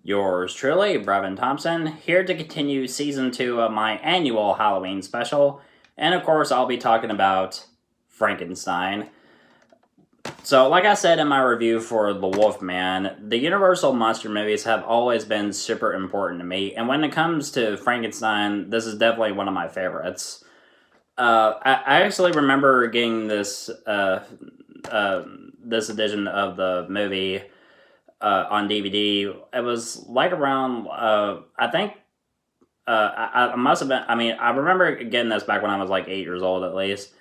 Yours truly, Brevin Thompson, here to continue Season 2 of my annual Halloween special. And of course, I'll be talking about Frankenstein. So, like I said in my review for The Wolfman, the Universal monster movies have always been super important to me. And when it comes to Frankenstein, this is definitely one of my favorites. I actually remember getting this this edition of the movie on DVD. It was like around I think I must have been. I mean, I remember getting this back when I was like 8 years old at least.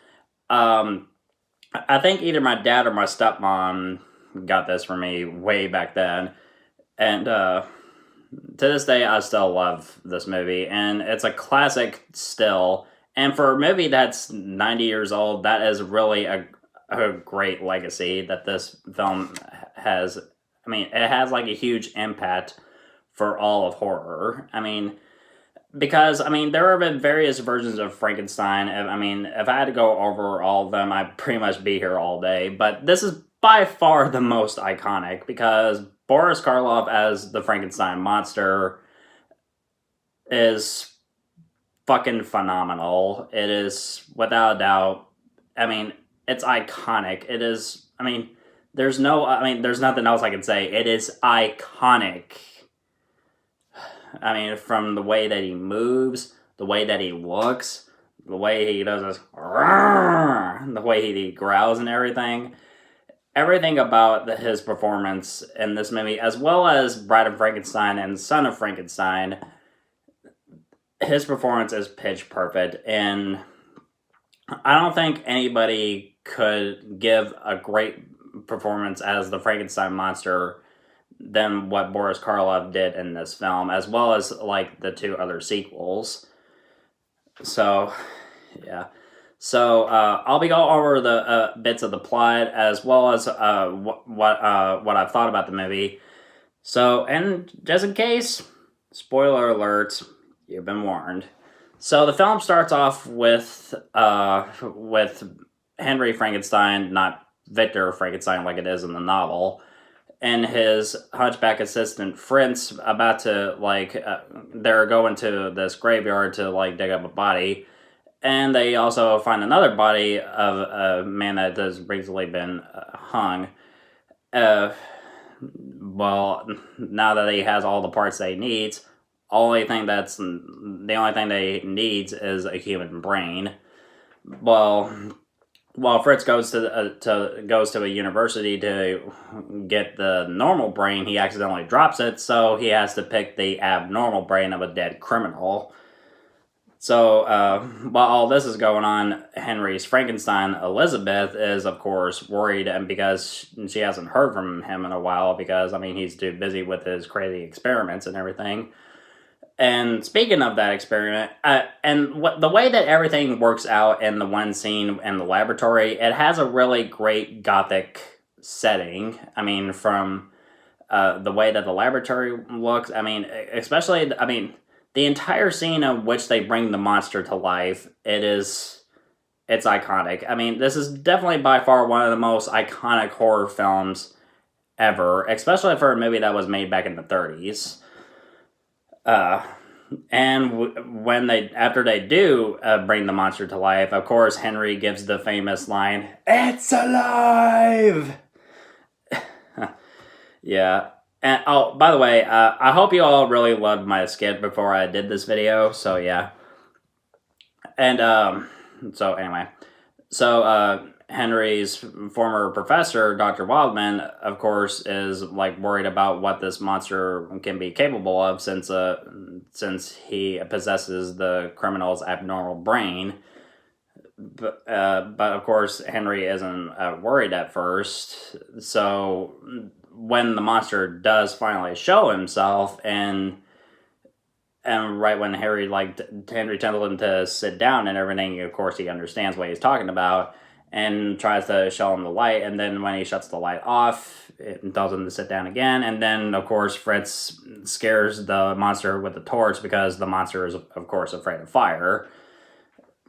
I think either my dad or my stepmom got this for me way back then, and to this day I still love this movie, and it's a classic still. And for a movie that's 90 years old, that is really a great legacy that this film has. I mean, it has like a huge impact for all of horror. I mean, because, I mean, there have been various versions of Frankenstein. I mean, if I had to go over all of them, I'd pretty much be here all day. But this is by far the most iconic because Boris Karloff as the Frankenstein monster is fucking phenomenal. It is, without a doubt, I mean, it's iconic. It is, I mean, there's nothing else I can say. It is iconic. I mean, from the way that he moves, the way that he looks, the way he does this, the way he growls and everything. Everything about his performance in this movie, as well as Bride of Frankenstein and Son of Frankenstein, his performance is pitch perfect. And I don't think anybody could give a great performance as the Frankenstein monster than what Boris Karloff did in this film, as well as like the two other sequels. So, yeah. So I'll be going over the bits of the plot as well as what I've thought about the movie. So, and just in case, spoiler alert, you've been warned. So the film starts off with Henry Frankenstein, not Victor Frankenstein like it is in the novel, and his hunchback assistant Fritz about to they're going to this graveyard to like dig up a body, and they also find another body of a man that has recently been hung. Well, now that he has all the parts that he needs, the only thing that he needs is a human brain. Well, while Fritz goes to a university to get the normal brain, he accidentally drops it, so he has to pick the abnormal brain of a dead criminal. So, while all this is going on, Henry's Frankenstein, Elizabeth, is of course worried, and because she hasn't heard from him in a while, because, I mean, he's too busy with his crazy experiments and everything. And speaking of that experiment, the way that everything works out in the one scene in the laboratory, it has a really great gothic setting. I mean, from the way that the laboratory looks, I mean, especially, I mean, the entire scene of which they bring the monster to life, it's iconic. I mean, this is definitely by far one of the most iconic horror films ever, especially for a movie that was made back in the 30s. After they do bring the monster to life, of course, Henry gives the famous line, "It's alive!" Yeah. And, oh, by the way, I hope you all really loved my skit before I did this video, so yeah. And, so anyway. So, Henry's former professor, Dr. Wildman, of course, is like worried about what this monster can be capable of since he possesses the criminal's abnormal brain. But of course, Henry isn't worried at first. So when the monster does finally show himself, and right when Henry tells him to sit down and everything, of course he understands what he's talking about and tries to show him the light, and then when he shuts the light off, it tells him to sit down again, and then, of course, Fritz scares the monster with the torch because the monster is, of course, afraid of fire.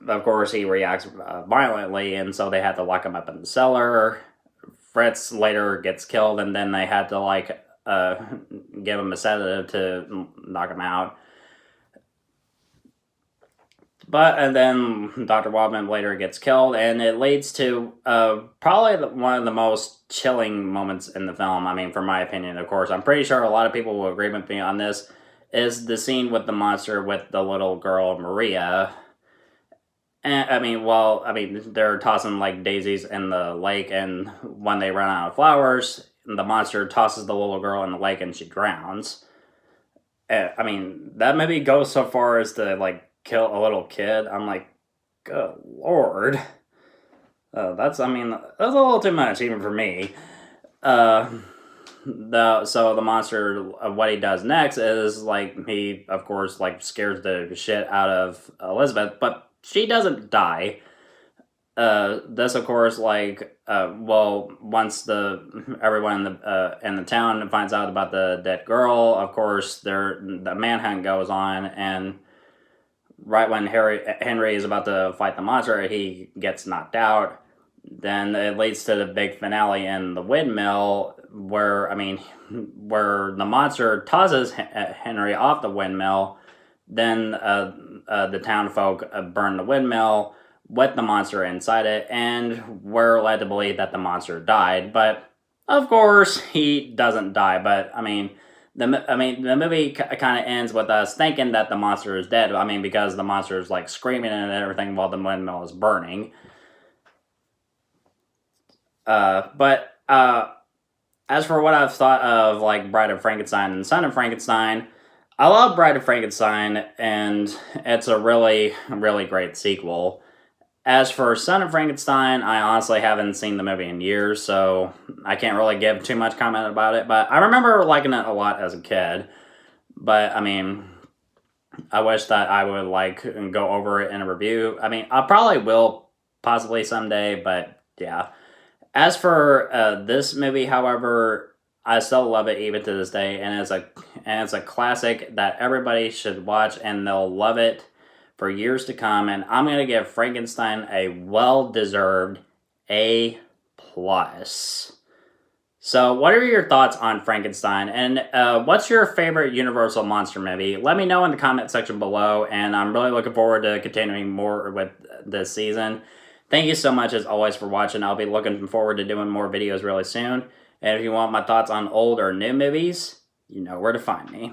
Of course, he reacts violently, and so they had to lock him up in the cellar. Fritz later gets killed, and then they had to, give him a sedative to knock him out. And then Dr. Wildman later gets killed, and it leads to probably one of the most chilling moments in the film. I mean, from my opinion, of course. I'm pretty sure a lot of people will agree with me on this, is the scene with the monster with the little girl, Maria. And, they're tossing, like, daisies in the lake, and when they run out of flowers, the monster tosses the little girl in the lake, and she drowns. That maybe goes so far as to, like, kill a little kid. I'm like, good lord. That's a little too much, even for me. So the monster, what he does next is, like, he, of course, like, scares the shit out of Elizabeth, but she doesn't die. This, of course, like, once everyone in the town finds out about the dead girl, of course, the manhunt goes on, and right when Henry is about to fight the monster, he gets knocked out. Then it leads to the big finale in the windmill, where the monster tosses Henry off the windmill. Then the town folk burn the windmill with the monster inside it, and we're led to believe that the monster died. But of course, he doesn't die. But the movie kind of ends with us thinking that the monster is dead. Because the monster is, like, screaming and everything while the windmill is burning. As for what I've thought of, like, Bride of Frankenstein and Son of Frankenstein, I love Bride of Frankenstein, and it's a really, really great sequel. As for Son of Frankenstein, I honestly haven't seen the movie in years, so I can't really give too much comment about it, but I remember liking it a lot as a kid. But, I wish that I would, like, go over it in a review. I probably will, possibly someday, but yeah. As for this movie, however, I still love it even to this day, and it's a classic that everybody should watch, and they'll love it for years to come. And I'm gonna give Frankenstein a well-deserved A+. So, what are your thoughts on Frankenstein, and what's your favorite Universal monster movie? Let me know in the comment section below, and I'm really looking forward to continuing more with this season. Thank you so much, as always, for watching. I'll be looking forward to doing more videos really soon. And if you want my thoughts on old or new movies, you know where to find me.